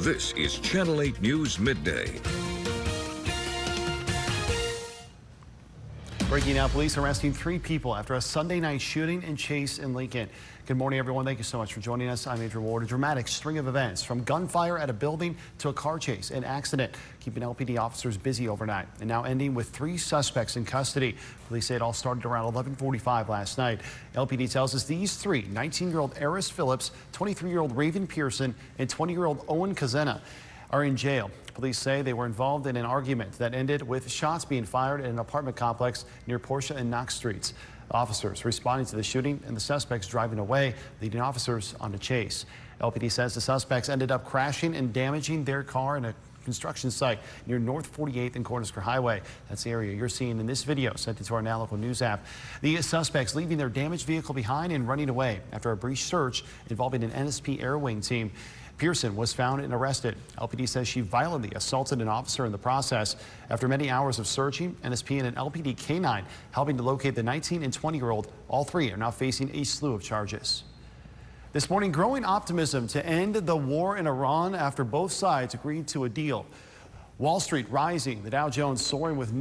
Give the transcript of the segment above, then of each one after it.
This is Channel 8 News Midday. Breaking now, police arresting 3 people after a Sunday night shooting and chase in Lincoln. Good morning, everyone. Thank you so much for joining us. I'm Adrian Ward. A dramatic string of events from gunfire at a building to a car chase and accident, keeping LPD officers busy overnight, and now ending with 3 suspects in custody. Police say it all started around 11:45 last night. LPD tells us these 3, 19-year-old Eris Phillips, 23-year-old Raven Pearson, and 20-year-old Owen Kazena, are in jail. Police say they were involved in an argument that ended with shots being fired at an apartment complex near Portia and Knox Streets. Officers responding to the shooting and the suspects driving away, leading officers on the chase. LPD says the suspects ended up crashing and damaging their car in a construction site near North 48th and Cornhusker Highway. That's the area you're seeing in this video sent to our Now Local News app. The suspects leaving their damaged vehicle behind and running away after a brief search involving an NSP Air Wing team. Pearson was found and arrested. LPD says she violently assaulted an officer in the process. After many hours of searching, NSP and an LPD K-9 helping to locate the 19 and 20-year-old. All 3 are now facing a slew of charges. This morning, growing optimism to end the war in Iran after both sides agreed to a deal. Wall Street rising, the Dow Jones soaring with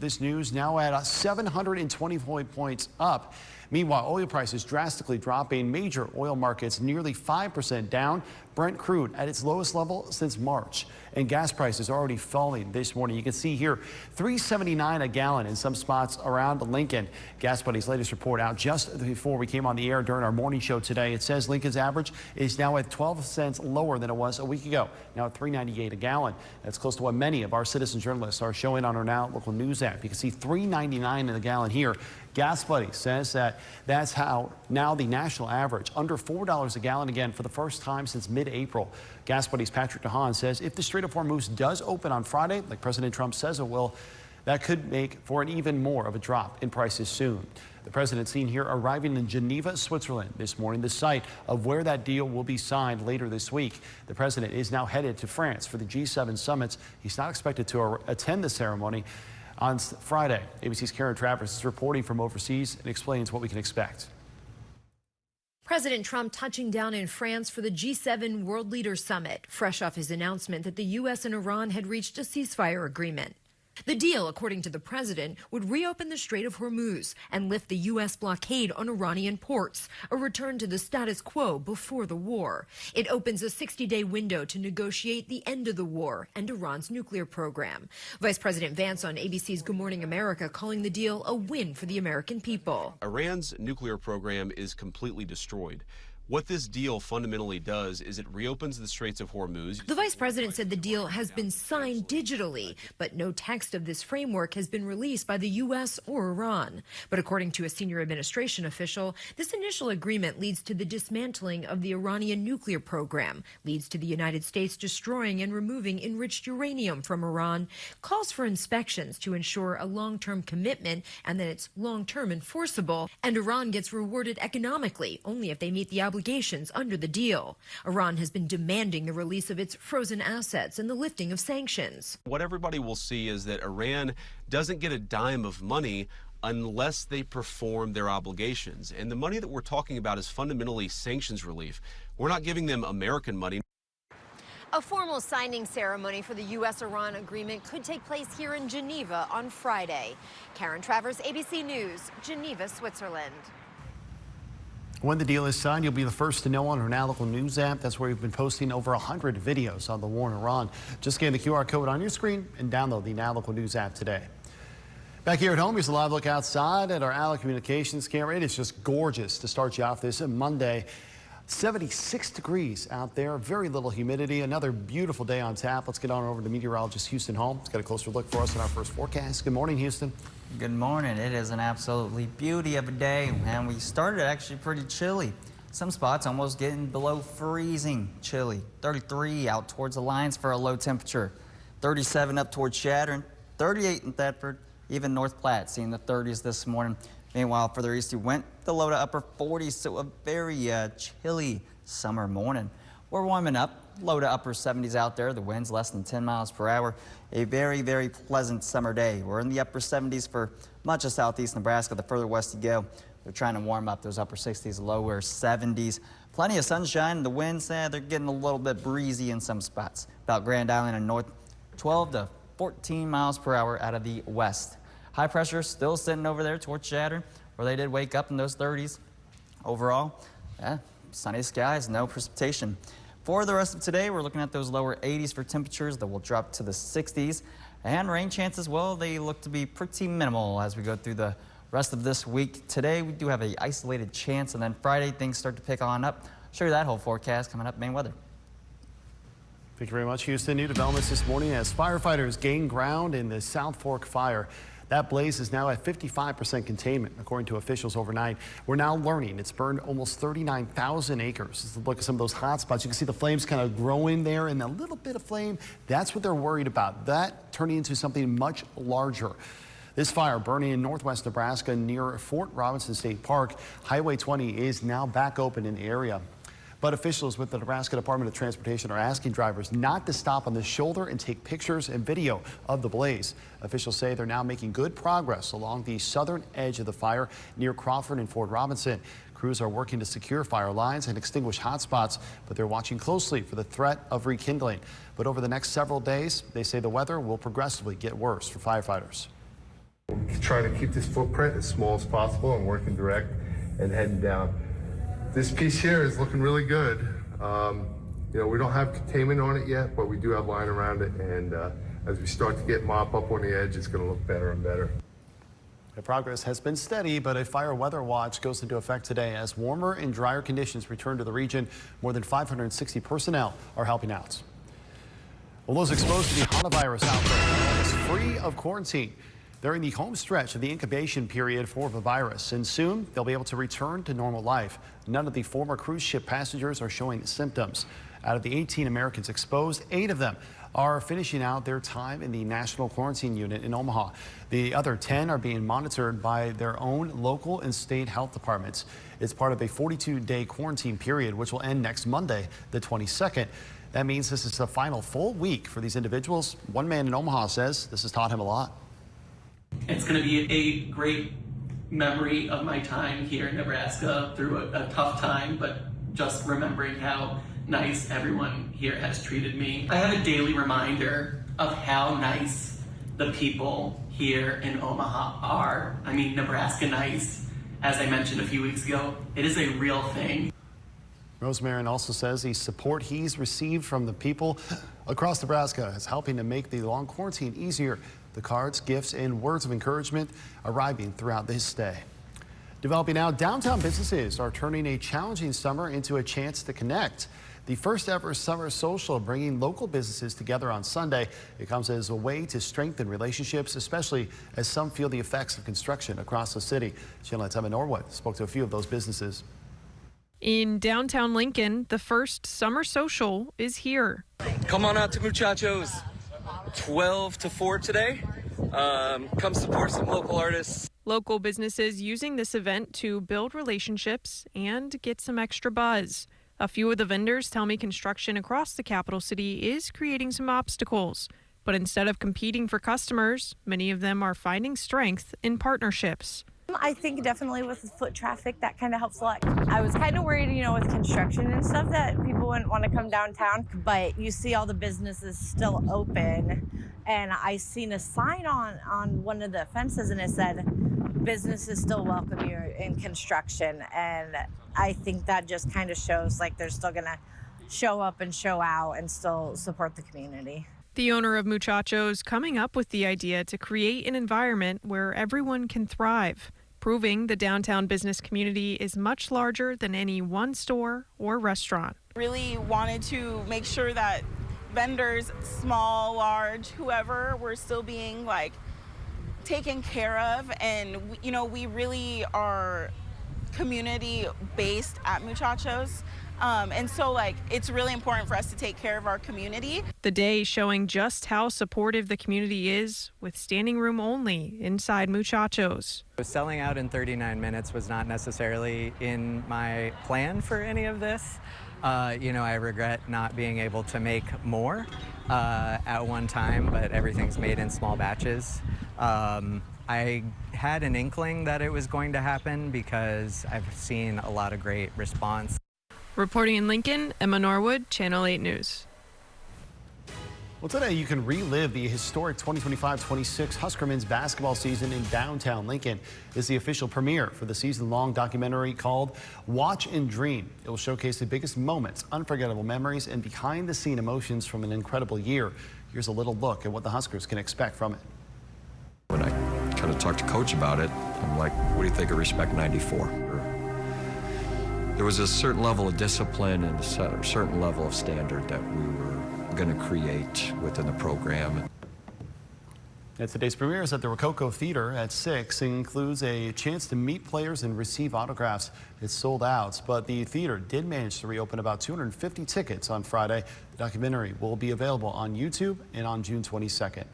this news now at 720 points up. Meanwhile, oil prices drastically dropping, major oil markets nearly 5% down. Brent crude at its lowest level since March. And gas prices already falling this morning. You can see here $3.79 a gallon in some spots around Lincoln. Gas Buddy's latest report out just before we came on the air during our morning show today. It says Lincoln's average is now at 12 cents lower than it was a week ago. Now at $3.98 a gallon. That's close to what many of our citizen journalists are showing on our Now Local News app. You can see $3.99 in a gallon here. Gas Buddy says that's how now the national average under $4 a gallon again for the first time since mid-April. Gas Buddy's Patrick DeHaan says if the Strait of Hormuz does open on Friday, like President Trump says it will, that could make for an even more of a drop in prices soon. The president seen here arriving in Geneva, Switzerland this morning, the site of where that deal will be signed later this week. The president is now headed to France for the G7 summits. He's not expected to attend the ceremony on Friday. ABC's Karen Travers is reporting from overseas and explains what we can expect. President Trump touching down in France for the G7 World Leaders Summit, fresh off his announcement that the U.S. and Iran had reached a ceasefire agreement. The deal, according to the president, would reopen the Strait of Hormuz and lift the U.S. blockade on Iranian ports, a return to the status quo before the war. It opens a 60-day window to negotiate the end of the war and Iran's nuclear program. Vice President Vance on ABC's Good Morning America calling the deal a win for the American people. Iran's nuclear program is completely destroyed. What this deal fundamentally does is it reopens the Straits of Hormuz. The vice president said the deal has been signed digitally, but no text of this framework has been released by the U.S. or Iran. But according to a senior administration official, this initial agreement leads to the dismantling of the Iranian nuclear program, leads to the United States destroying and removing enriched uranium from Iran, calls for inspections to ensure a long-term commitment and that it's long-term enforceable, and Iran gets rewarded economically only if they meet the obligations under the deal. Iran has been demanding the release of its frozen assets and the lifting of sanctions. What everybody will see is that Iran doesn't get a dime of money unless they perform their obligations. And the money that we're talking about is fundamentally sanctions relief. We're not giving them American money. A formal signing ceremony for the U.S.-Iran agreement could take place here in Geneva on Friday. Karen Travers, ABC News, Geneva, Switzerland. When the deal is signed, you'll be the first to know on our Now Local News app. That's where we've been posting over 100 videos on the war in Iran. Just scan the QR code on your screen and download the Now Local News app today. Back here at home, here's a live look outside at our Allen Communications camera. It is just gorgeous to start you off this Monday. 76 degrees out there, very little humidity. Another beautiful day on tap. Let's get on over to meteorologist Houston Holm. He's got a closer look for us in our first forecast. Good morning, Houston. Good morning. It is an absolutely beauty of a day, and we started actually pretty chilly. Some spots almost getting below freezing chilly. 33 out towards the lines for a low temperature. 37 up towards Chadron. 38 in Thetford. Even North Platte seeing the 30s this morning. Meanwhile, further east you went, the low to upper 40s, so a very chilly summer morning. We're warming up, low to upper 70s out there. The wind's less than 10 miles per hour. A very, very pleasant summer day. We're in the upper 70s for much of southeast Nebraska. The further west you go, They're trying to warm up those upper 60s, lower 70s. Plenty of sunshine. The winds, they're getting a little bit breezy in some spots. About Grand Island and north, 12 to 14 miles per hour out of the west. High pressure still sitting over there towards Chatter, where they did wake up in those 30s. Overall, sunny skies, no precipitation. For the rest of today, we're looking at those lower 80s for temperatures that will drop to the 60s. And rain chances, well, they look to be pretty minimal as we go through the rest of this week. Today, we do have an isolated chance, and then Friday, things start to pick on up. Show you that whole forecast coming up, Maine weather. Thank you very much, Houston. New developments this morning as firefighters gain ground in the South Fork fire. That blaze is now at 55% containment, according to officials overnight. We're now learning it's burned almost 39,000 acres. Let's look at some of those hot spots. You can see the flames kind of growing there, and a little bit of flame. That's what they're worried about. That turning into something much larger. This fire burning in northwest Nebraska near Fort Robinson State Park. Highway 20 is now back open in the area. But officials with the Nebraska Department of Transportation are asking drivers not to stop on the shoulder and take pictures and video of the blaze. Officials say they're now making good progress along the southern edge of the fire near Crawford and Fort Robinson. Crews are working to secure fire lines and extinguish hot spots, but they're watching closely for the threat of rekindling. But over the next several days, they say the weather will progressively get worse for firefighters. Trying to keep this footprint as small as possible and working direct and heading down. This piece here is looking really good. You know, we don't have containment on it yet, but we do have line around it. And as we start to get mop up on the edge, it's going to look better and better. The progress has been steady, but a fire weather watch goes into effect today as warmer and drier conditions return to the region. More than 560 personnel are helping out. Well, those exposed to the coronavirus outbreak is free of quarantine. They're in the home stretch of the incubation period for the virus, and soon they'll be able to return to normal life. None of the former cruise ship passengers are showing symptoms. Out of the 18 Americans exposed, 8 of them are finishing out their time in the National Quarantine Unit in Omaha. The other 10 are being monitored by their own local and state health departments. It's part of a 42-day quarantine period, which will end next Monday, the 22nd. That means this is the final full week for these individuals. One man in Omaha says this has taught him a lot. It's going to be a great memory of my time here in Nebraska through a tough time, but just remembering how nice everyone here has treated me. I have a daily reminder of how nice the people here in Omaha are. I mean, Nebraska nice, as I mentioned a few weeks ago, it is a real thing. Rosemarin also says the support he's received from the people across Nebraska is helping to make the long quarantine easier. The cards, gifts, and words of encouragement arriving throughout this stay. Developing now, downtown businesses are turning a challenging summer into a chance to connect. The first ever summer social bringing local businesses together on Sunday. It comes as a way to strengthen relationships, especially as some feel the effects of construction across the city. Channel 10's Emma Norwood spoke to a few of those businesses. In downtown Lincoln, the first summer social is here. Come on out to Muchachos, 12 to 4 today. Come support some local artists. Local businesses using this event to build relationships and get some extra buzz. A few of the vendors tell me construction across the capital city is creating some obstacles. But instead of competing for customers, many of them are finding strength in partnerships. I think definitely with foot traffic, that kind of helps a lot. I was kind of worried, with construction and stuff that people wouldn't want to come downtown, but you see all the businesses still open. And I seen a sign on one of the fences and it said, businesses still welcome you in construction. And I think that just kind of shows like they're still going to show up and show out and still support the community. The owner of Muchachos coming up with the idea to create an environment where everyone can thrive, proving the downtown business community is much larger than any one store or restaurant. Really wanted to make sure that vendors, small, large, whoever, were still being taken care of, and we really are community based at Muchachos. And so it's really important for us to take care of our community. The day showing just how supportive the community is with standing room only inside Muchachos. Selling out in 39 minutes was not necessarily in my plan for any of this. I regret not being able to make more at one time, but everything's made in small batches. I had an inkling that it was going to happen because I've seen a lot of great response. Reporting in Lincoln, Emma Norwood, Channel 8 News. Well, today you can relive the historic 2025-26 Husker men's basketball season in downtown Lincoln. This is the official premiere for the season-long documentary called Watch and Dream. It will showcase the biggest moments, unforgettable memories, and behind-the-scene emotions from an incredible year. Here's a little look at what the Huskers can expect from it. When I kind of talked to Coach about it, I'm like, what do you think of Respect 94? There was a certain level of discipline and a certain level of standard that we were going to create within the program. And today's premiere is at the Rococo Theater at 6. It includes a chance to meet players and receive autographs. It's sold out, but the theater did manage to reopen about 250 tickets on Friday. The documentary will be available on YouTube and on June 22nd.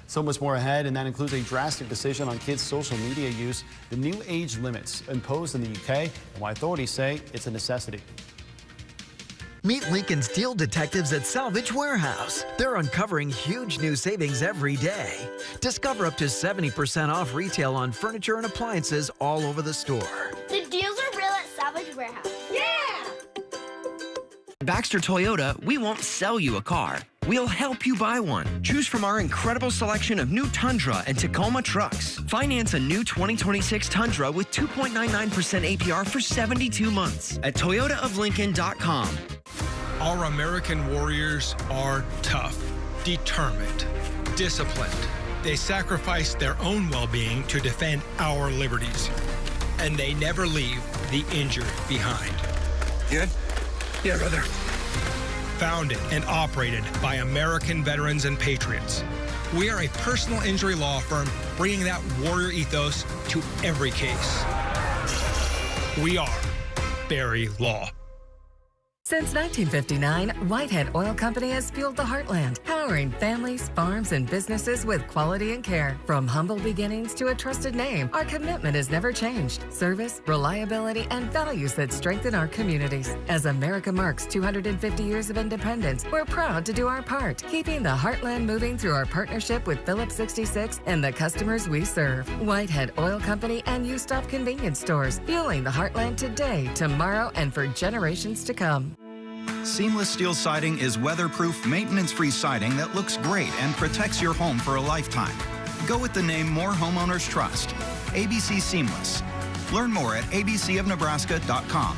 So much more ahead, and that includes a drastic decision on kids' social media use, the new age limits imposed in the UK, and why authorities say it's a necessity. Meet Lincoln's deal detectives at Salvage Warehouse. They're uncovering huge new savings every day. Discover up to 70% off retail on furniture and appliances all over the store. The deals are real at Salvage Warehouse. Yeah! At Baxter Toyota, we won't sell you a car. We'll help you buy one. Choose from our incredible selection of new Tundra and Tacoma trucks. Finance a new 2026 Tundra with 2.99% APR for 72 months at toyotaoflincoln.com. Our American warriors are tough, determined, disciplined. They sacrifice their own well-being to defend our liberties, and they never leave the injured behind. Good? Yeah, brother. Founded and operated by American veterans and patriots. We are a personal injury law firm bringing that warrior ethos to every case. We are Barry Law. Since 1959, Whitehead Oil Company has fueled the heartland, powering families, farms, and businesses with quality and care. From humble beginnings to a trusted name, our commitment has never changed. Service, reliability, and values that strengthen our communities. As America marks 250 years of independence, we're proud to do our part, keeping the heartland moving through our partnership with Phillips 66 and the customers we serve. Whitehead Oil Company and U-Stop convenience stores, fueling the heartland today, tomorrow, and for generations to come. Seamless steel siding is weatherproof, maintenance-free siding that looks great and protects your home for a lifetime. Go with the name more homeowners trust. ABC Seamless. Learn more at abcofnebraska.com.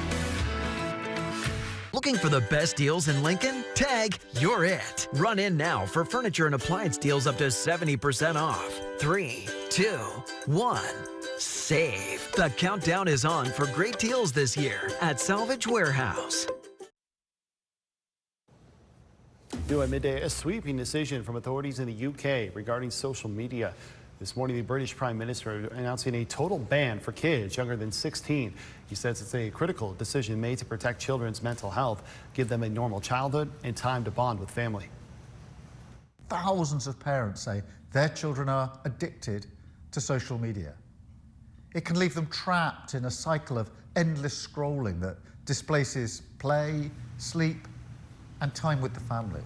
Looking for the best deals in Lincoln? Tag, you're it. Run in now for furniture and appliance deals up to 70% off. 3, 2, 1. Save. The countdown is on for great deals this year at Salvage Warehouse. New at midday, a sweeping decision from authorities in the UK regarding social media. This morning, the British Prime Minister announcing a total ban for kids younger than 16. He says it's a critical decision made to protect children's mental health, give them a normal childhood and time to bond with family. Thousands of parents say their children are addicted to social media. It can leave them trapped in a cycle of endless scrolling that displaces play, sleep, and time with the family.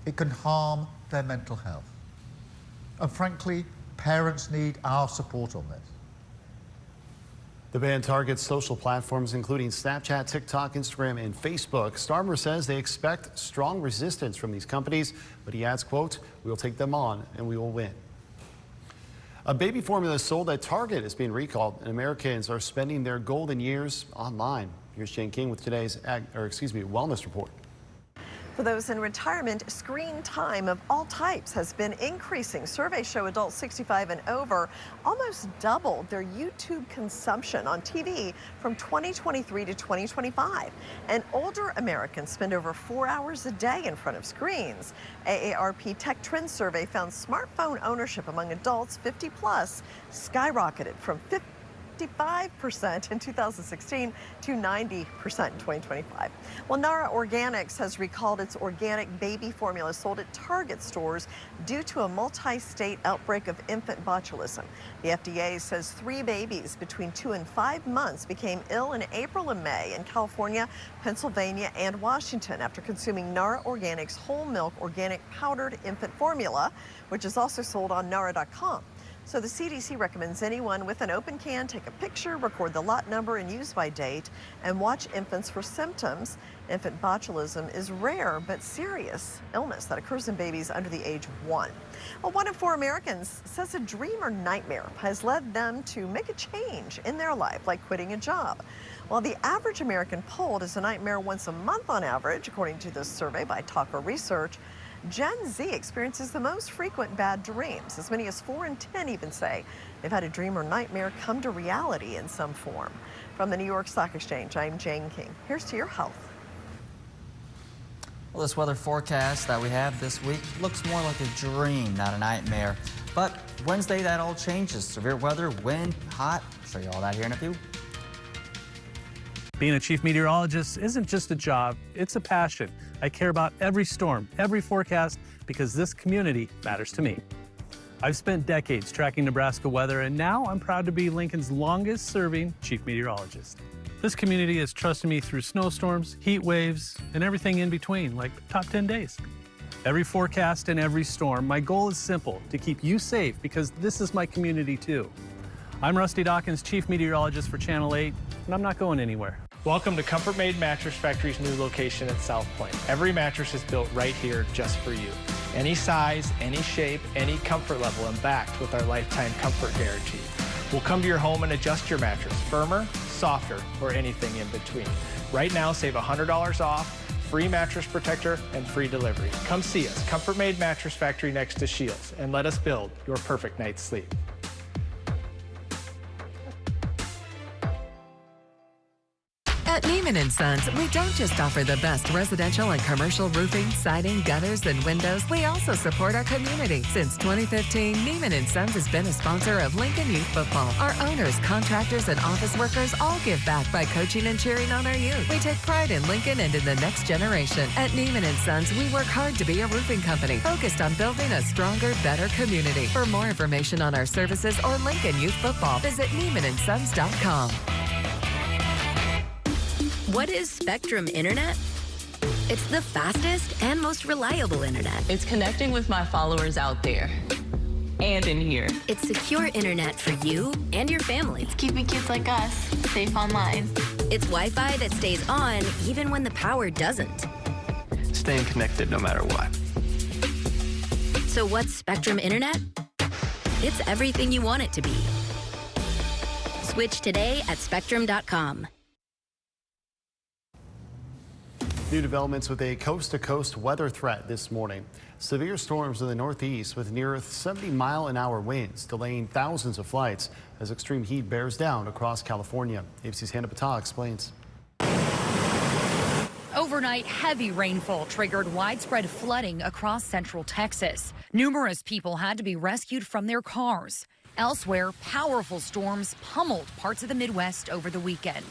It can harm their mental health. And frankly, parents need our support on this. The ban targets social platforms including Snapchat, TikTok, Instagram, and Facebook. Starmer says they expect strong resistance from these companies, but he adds, quote, "We'll take them on and we will win." A baby formula sold at Target is being recalled, and Americans are spending their golden years online. Here's Jane King with today's wellness report. For those in retirement, screen time of all types has been increasing. Surveys show adults 65 and over almost doubled their YouTube consumption on TV from 2023 to 2025. And older Americans spend over 4 hours a day in front of screens. AARP Tech Trends survey found smartphone ownership among adults 50 plus skyrocketed from 55% in 2016 to 90% in 2025. Well, Nara Organics has recalled its organic baby formula sold at Target stores due to a multi-state outbreak of infant botulism. The FDA says 3 babies between 2 and 5 months became ill in April and May in California, Pennsylvania, and Washington after consuming Nara Organics whole milk organic powdered infant formula, which is also sold on Nara.com. So the CDC recommends anyone with an open can take a picture, record the lot number and use by date, and watch infants for symptoms. Infant botulism is rare but serious illness that occurs in babies under the age of 1. Well, 1 in 4 Americans says a dream or nightmare has led them to make a change in their life, like quitting a job. While the average American polled is a nightmare once a month on average, according to this survey by Talker Research, Gen Z experiences the most frequent bad dreams. As many as 4 in 10 even say they've had a dream or nightmare come to reality in some form. From the New York Stock Exchange, I'm Jane King. Here's to your health. Well, this weather forecast that we have this week looks more like a dream, not a nightmare. But Wednesday, that all changes. Severe weather, wind, hot. I'll show you all that here in a few. Being a chief meteorologist isn't just a job, it's a passion. I care about every storm, every forecast, because this community matters to me. I've spent decades tracking Nebraska weather, and now I'm proud to be Lincoln's longest serving chief meteorologist. This community has trusted me through snowstorms, heat waves, and everything in between, like top 10 days. Every forecast and every storm, my goal is simple, to keep you safe, because this is my community too. I'm Rusty Dawkins, chief meteorologist for Channel 8, and I'm not going anywhere. Welcome to Comfort Made Mattress Factory's new location at South Point. Every mattress is built right here just for you. Any size, any shape, any comfort level, and backed with our lifetime comfort guarantee. We'll come to your home and adjust your mattress, firmer, softer, or anything in between. Right now, save $100 off, free mattress protector, and free delivery. Come see us, Comfort Made Mattress Factory next to Shields, and let us build your perfect night's sleep. At Neiman & Sons, we don't just offer the best residential and commercial roofing, siding, gutters, and windows. We also support our community. Since 2015, Neiman & Sons has been a sponsor of Lincoln Youth Football. Our owners, contractors, and office workers all give back by coaching and cheering on our youth. We take pride in Lincoln and in the next generation. At Neiman & Sons, we work hard to be a roofing company focused on building a stronger, better community. For more information on our services or Lincoln Youth Football, visit NeimanandSons.com. What is Spectrum Internet? It's the fastest and most reliable internet. It's connecting with my followers out there and in here. It's secure internet for you and your family. It's keeping kids like us safe online. It's Wi-Fi that stays on even when the power doesn't. Staying connected no matter what. So what's Spectrum Internet? It's everything you want it to be. Switch today at spectrum.com. New developments with a coast-to-coast weather threat this morning. Severe storms in the northeast with near 70-mile-an-hour winds, delaying thousands of flights as extreme heat bears down across California. ABC's Hannah Patah explains. Overnight, heavy rainfall triggered widespread flooding across central Texas. Numerous people had to be rescued from their cars. Elsewhere, powerful storms pummeled parts of the Midwest over the weekend.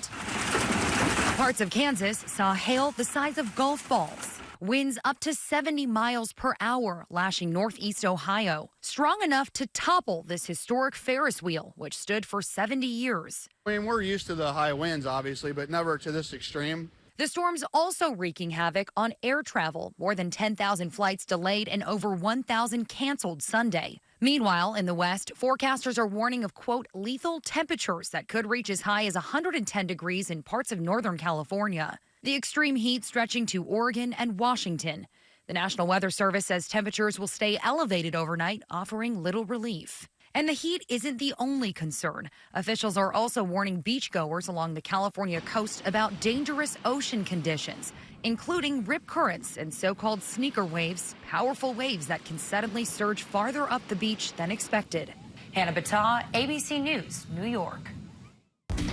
Parts of Kansas saw hail the size of golf balls. Winds up to 70 miles per hour lashing northeast Ohio, strong enough to topple this historic Ferris wheel, which stood for 70 years. I mean, we're used to the high winds, obviously, but never to this extreme. The storm's also wreaking havoc on air travel. More than 10,000 flights delayed and over 1,000 canceled Sunday. Meanwhile, in the West, forecasters are warning of, quote, lethal temperatures that could reach as high as 110 degrees in parts of Northern California. The extreme heat stretching to Oregon and Washington. The National Weather Service says temperatures will stay elevated overnight, offering little relief. And the heat isn't the only concern. Officials are also warning beachgoers along the California coast about dangerous ocean conditions, including rip currents and so-called sneaker waves, powerful waves that can suddenly surge farther up the beach than expected. Hannah Patah, ABC News, New York.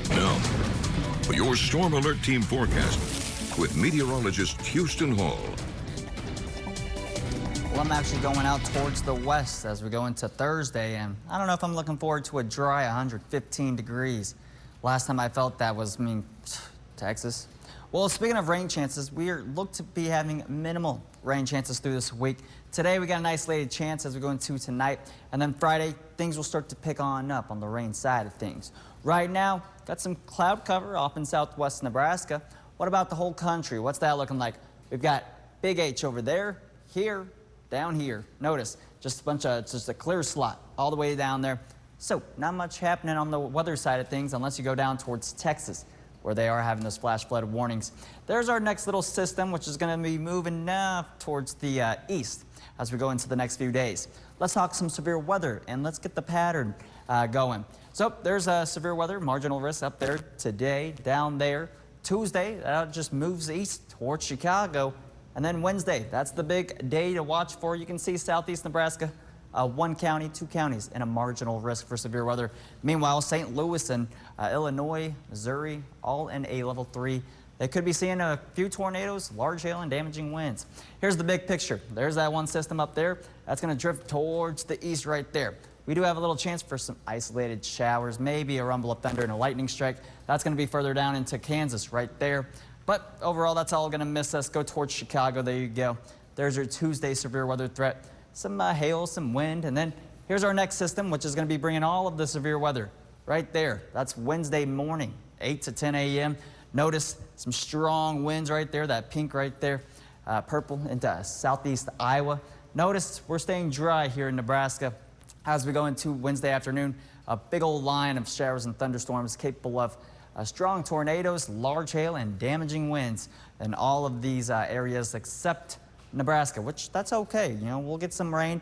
Now, for your Storm Alert Team forecast with meteorologist Houston Hall. Well, I'm actually going out towards the west as we go into Thursday, and I don't know if I'm looking forward to a dry 115 degrees. Last time I felt that was, Texas. Well, speaking of rain chances, we are looked to be having minimal rain chances through this week. Today, we got an isolated chance as we go into tonight, and then Friday, things will start to pick on up on the rain side of things. Right now, got some cloud cover off in southwest Nebraska. What about the whole country? What's that looking like? We've got Big H over there, here, down here. Notice just a clear slot all the way down there. So not much happening on the weather side of things unless you go down towards Texas, where they are having those flash flood warnings. There's our next little system, which is going to be moving towards the east as we go into the next few days. Let's talk some severe weather and let's get the pattern going. So there's severe weather, marginal risk up there today, down there. Tuesday, that just moves east towards Chicago. And then Wednesday, that's the big day to watch for. You can see southeast Nebraska, 1 county, 2 counties in a marginal risk for severe weather. Meanwhile, St. Louis and Illinois, Missouri, all in a level 3. They could be seeing a few tornadoes, large hail, and damaging winds. Here's the big picture. There's that one system up there. That's going to drift towards the east right there. We do have a little chance for some isolated showers, maybe a rumble of thunder and a lightning strike. That's going to be further down into Kansas right there. But overall, that's all going to miss us. Go towards Chicago. There you go. There's your Tuesday severe weather threat. Some hail, some wind, and then here's our next system, which is going to be bringing all of the severe weather right there. That's Wednesday morning, 8 to 10 a.m. Notice some strong winds right there, that pink right there, purple into southeast Iowa. Notice we're staying dry here in Nebraska as we go into Wednesday afternoon. A big old line of showers and thunderstorms capable of strong tornadoes, large hail, and damaging winds in all of these areas except Nebraska, which that's okay. You know, we'll get some rain,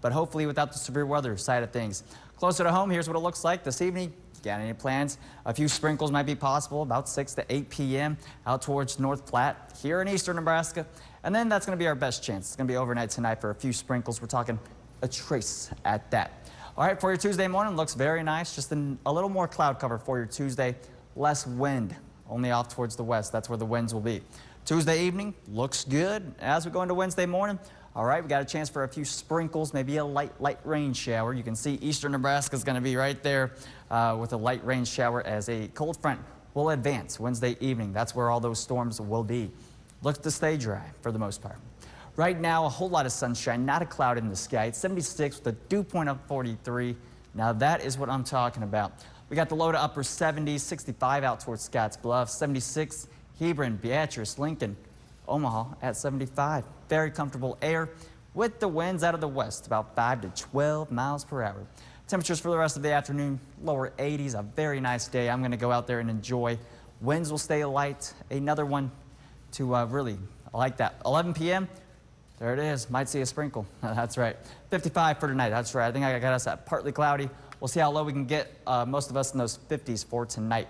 but hopefully without the severe weather side of things. Closer to home, here's what it looks like this evening. Got any plans? A few sprinkles might be possible about 6 to 8 p.m. out towards North Platte here in eastern Nebraska. And then that's going to be our best chance. It's going to be overnight tonight for a few sprinkles. We're talking a trace at that. All right, for your Tuesday morning, looks very nice. Just a little more cloud cover for your Tuesday. Less wind, only off towards the west. That's where the winds will be. Tuesday evening looks good. As we go into Wednesday morning, all right, we got a chance for a few sprinkles, maybe a light rain shower. You can see eastern Nebraska is going to be right there with a light rain shower as a cold front will advance Wednesday evening. That's where all those storms will be. Looks to stay dry for the most part. Right now, a whole lot of sunshine, not a cloud in the sky. It's 76 with a dew point of 43. Now that is what I'm talking about. We got the low to upper 70s, 65 out towards Scotts Bluff, 76 Hebron, Beatrice, Lincoln, Omaha at 75. Very comfortable air with the winds out of the west, about 5 to 12 miles per hour. Temperatures for the rest of the afternoon, lower 80s, a very nice day. I'm going to go out there and enjoy. Winds will stay light. Another one to really like that. 11 p.m. There it is. Might see a sprinkle. That's right. 55 for tonight. That's right. I think I got us at partly cloudy. We'll see how low we can get most of us in those 50s for tonight.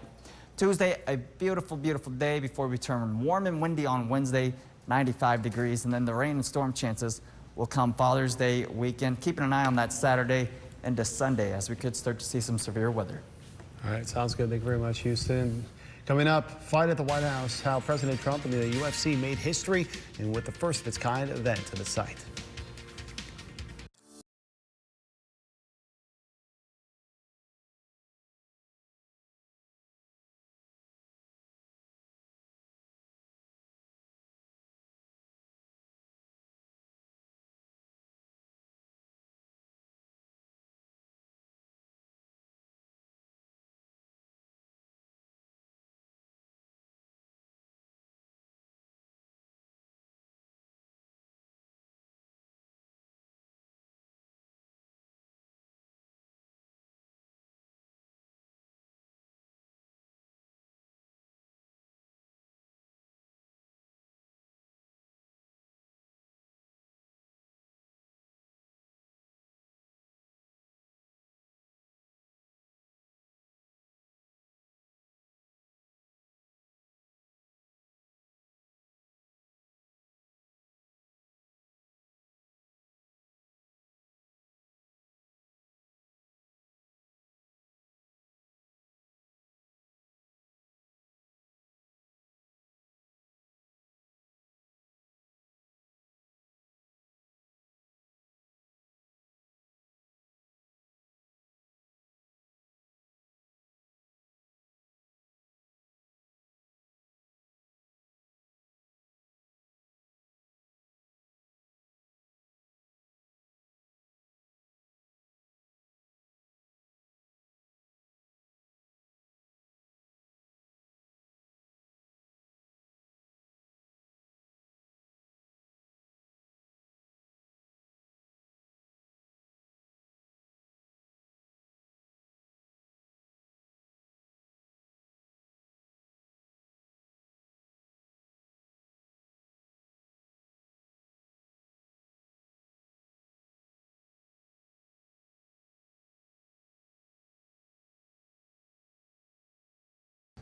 Tuesday, a beautiful, beautiful day before we turn warm and windy on Wednesday, 95 degrees, and then the rain and storm chances will come Father's Day weekend. Keeping an eye on that Saturday into Sunday as we could start to see some severe weather. All right, sounds good. Thank you very much, Houston. Coming up, fight at the White House, how President Trump and the UFC made history and with the first of its kind event to the site.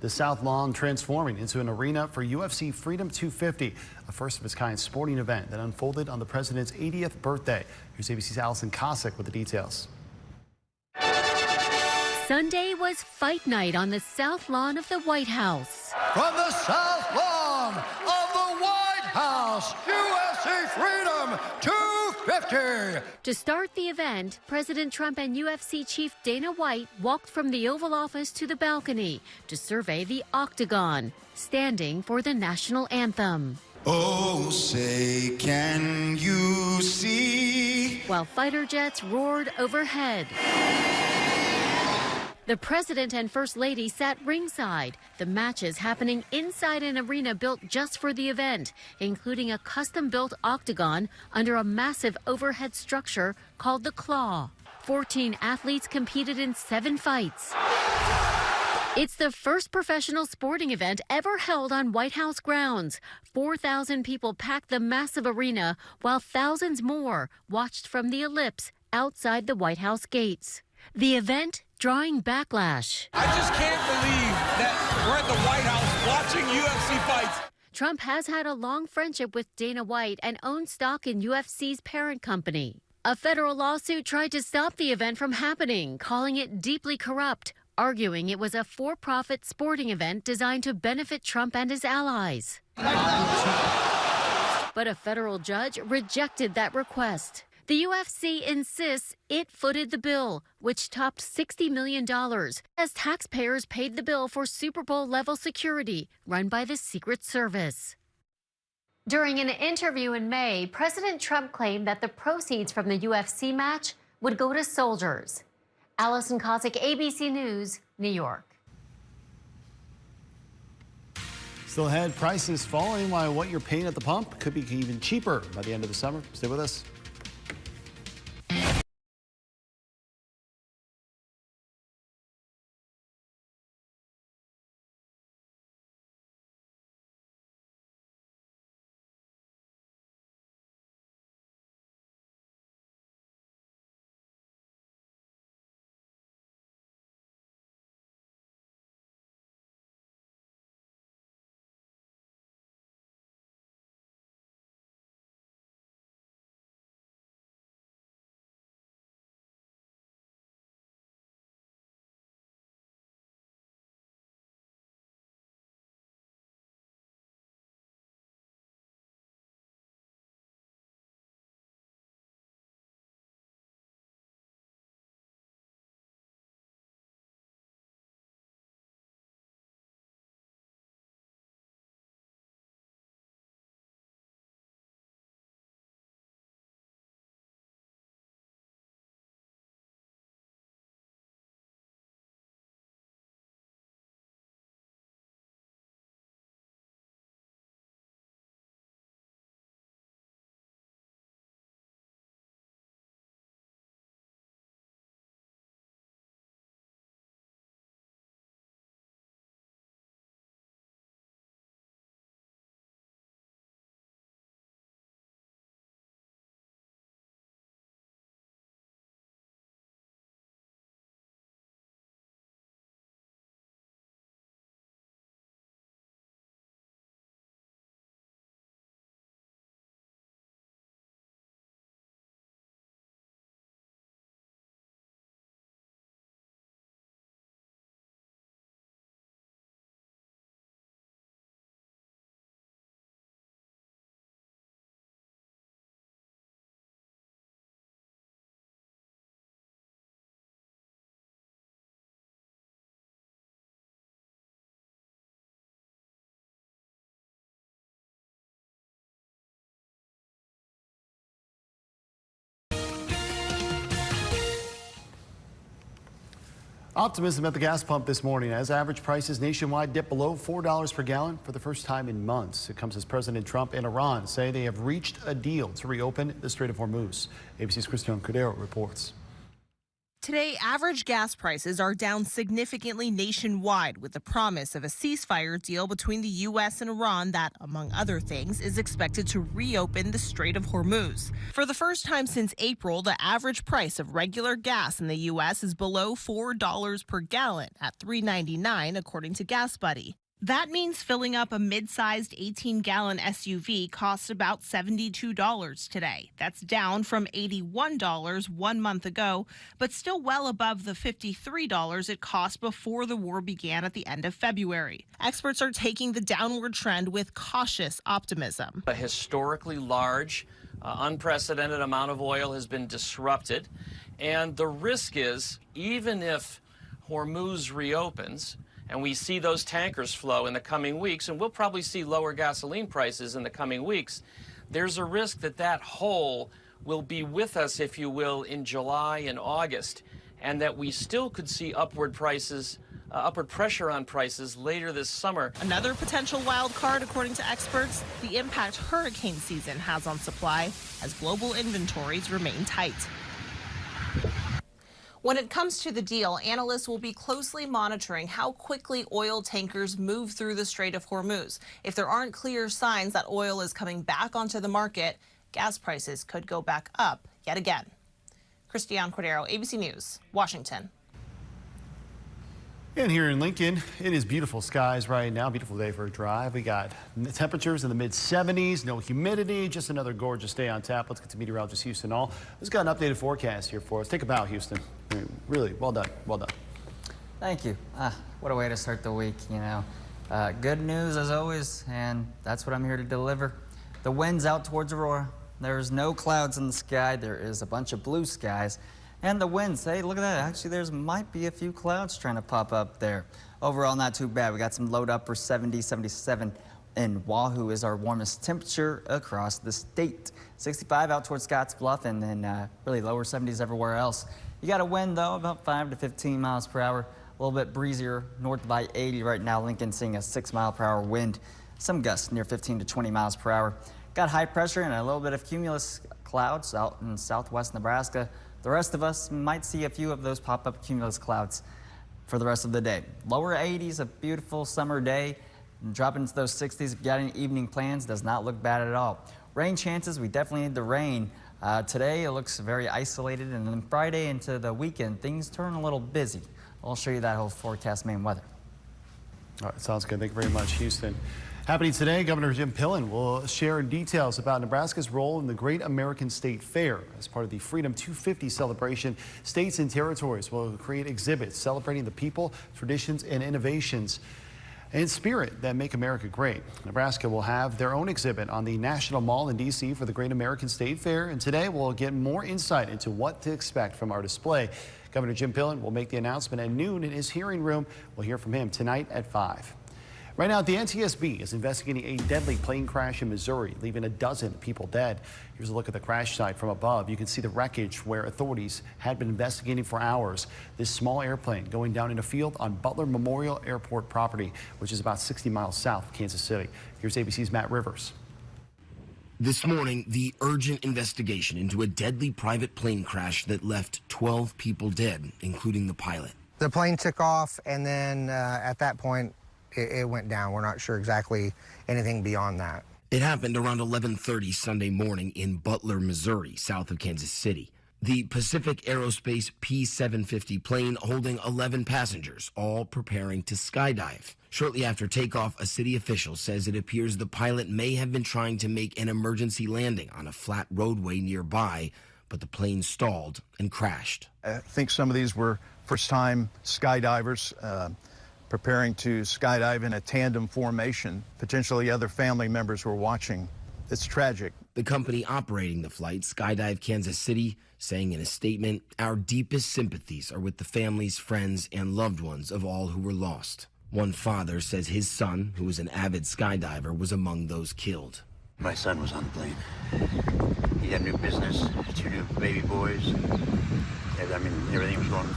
The South Lawn transforming into an arena for UFC Freedom 250, a first-of-its-kind sporting event that unfolded on the president's 80th birthday. Here's ABC's Allison Cossack with the details. Sunday was fight night on the South Lawn of the White House. From the South Lawn of the White House, UFC Freedom 250. To start the event, President Trump and UFC chief Dana White walked from the Oval Office to the balcony to survey the octagon, standing for the national anthem. Oh, say, can you see? While fighter jets roared overhead. The president and first lady sat ringside, the matches happening inside an arena built just for the event, including a custom-built octagon under a massive overhead structure called the Claw. 14 athletes competed in 7 fights. It's the first professional sporting event ever held on White House grounds. 4,000 people packed the massive arena, while thousands more watched from the ellipse outside the White House gates. The event drawing backlash. I just can't believe that we're at the White House watching UFC fights. Trump has had a long friendship with Dana White and owns stock in UFC's parent company. A federal lawsuit tried to stop the event from happening, calling it deeply corrupt, arguing it was a for-profit sporting event designed to benefit Trump and his allies. But a federal judge rejected that request. The UFC insists it footed the bill, which topped $60 million, as taxpayers paid the bill for Super Bowl-level security run by the Secret Service. During an interview in May, President Trump claimed that the proceeds from the UFC match would go to soldiers. Allison Cossack, ABC News, New York. Still ahead, prices falling while what you're paying at the pump could be even cheaper by the end of the summer. Stay with us. Optimism at the gas pump this morning as average prices nationwide dip below $4 per gallon for the first time in months. It comes as President Trump and Iran say they have reached a deal to reopen the Strait of Hormuz. ABC's Christian Cordero reports. Today, average gas prices are down significantly nationwide with the promise of a ceasefire deal between the U.S. and Iran that, among other things, is expected to reopen the Strait of Hormuz. For the first time since April, the average price of regular gas in the U.S. is below $4 per gallon at $3.99, according to Gas Buddy. That means filling up a mid-sized 18-gallon SUV costs about $72 today. That's down from $81 1 month ago, but still well above the $53 it cost before the war began at the end of February. Experts are taking the downward trend with cautious optimism. A historically large, unprecedented amount of oil has been disrupted, and the risk is, even if Hormuz reopens, and we see those tankers flow in the coming weeks, and we'll probably see lower gasoline prices in the coming weeks, there's a risk that that hole will be with us, if you will, in July and August, and that we still could see upward pressure on prices later this summer. Another potential wild card, according to experts, the impact hurricane season has on supply as global inventories remain tight. When it comes to the deal, analysts will be closely monitoring how quickly oil tankers move through the Strait of Hormuz. If there aren't clear signs that oil is coming back onto the market, gas prices could go back up yet again. Christiane Cordero, ABC News, Washington. And here in Lincoln, it is beautiful skies right now. Beautiful day for a drive. We got temperatures in the mid-70s, no humidity, just another gorgeous day on tap. Let's get to meteorologist Houston All. Who's got an updated forecast here for us. Take a bow, Houston. Really, well done. Well done. Thank you. What a way to start the week, you know. Good news as always, and that's what I'm here to deliver. The wind's out towards Aurora. There's no clouds in the sky. There is a bunch of blue skies. And the winds, hey, look at that. Actually, there's might be a few clouds trying to pop up there. Overall, not too bad. We got some load upper 70, 77, and Wahoo is our warmest temperature across the state. 65 out towards Scottsbluff, and then really lower 70s everywhere else. You got a wind, though, about 5 to 15 miles per hour. A little bit breezier north by 80 right now. Lincoln seeing a 6-mile-per-hour wind. Some gusts near 15 to 20 miles per hour. Got high pressure and a little bit of cumulus clouds out in southwest Nebraska. The rest of us might see a few of those pop-up cumulus clouds for the rest of the day. Lower 80s, a beautiful summer day. Dropping into those 60s if you got any evening plans, does not look bad at all. Rain chances, we definitely need the rain. Today it looks very isolated, and then Friday into the weekend, things turn a little busy. I'll show you that whole forecast main weather. All right, sounds good. Thank you very much, Houston. Happening today, Governor Jim Pillen will share details about Nebraska's role in the Great American State Fair. As part of the Freedom 250 celebration, states and territories will create exhibits celebrating the people, traditions, and innovations and spirit that make America great. Nebraska will have their own exhibit on the National Mall in D.C. for the Great American State Fair, and today we'll get more insight into what to expect from our display. Governor Jim Pillen will make the announcement at noon in his hearing room. We'll hear from him tonight at 5. Right now, the NTSB is investigating a deadly plane crash in Missouri, leaving a dozen people dead. Here's a look at the crash site from above. You can see the wreckage where authorities had been investigating for hours. This small airplane going down in a field on Butler Memorial Airport property, which is about 60 miles south of Kansas City. Here's ABC's Matt Rivers. This morning, the urgent investigation into a deadly private plane crash that left 12 people dead, including the pilot. The plane took off, and then at that point, it went down. We're not sure exactly anything beyond that. It happened around 11:30 Sunday morning in Butler, Missouri, south of Kansas City. The Pacific Aerospace P-750 plane holding 11 passengers, all preparing to skydive. Shortly after takeoff, a city official says it appears the pilot may have been trying to make an emergency landing on a flat roadway nearby, but the plane stalled and crashed. I think some of these were first-time skydivers preparing to skydive in a tandem formation. Potentially other family members were watching. It's tragic. The company operating the flight, Skydive Kansas City, saying in a statement, "Our deepest sympathies are with the families, friends, and loved ones of all who were lost." One father says his son, who was an avid skydiver, was among those killed. My son was on the plane. He had a new business, 2 new baby boys. I mean, everything was going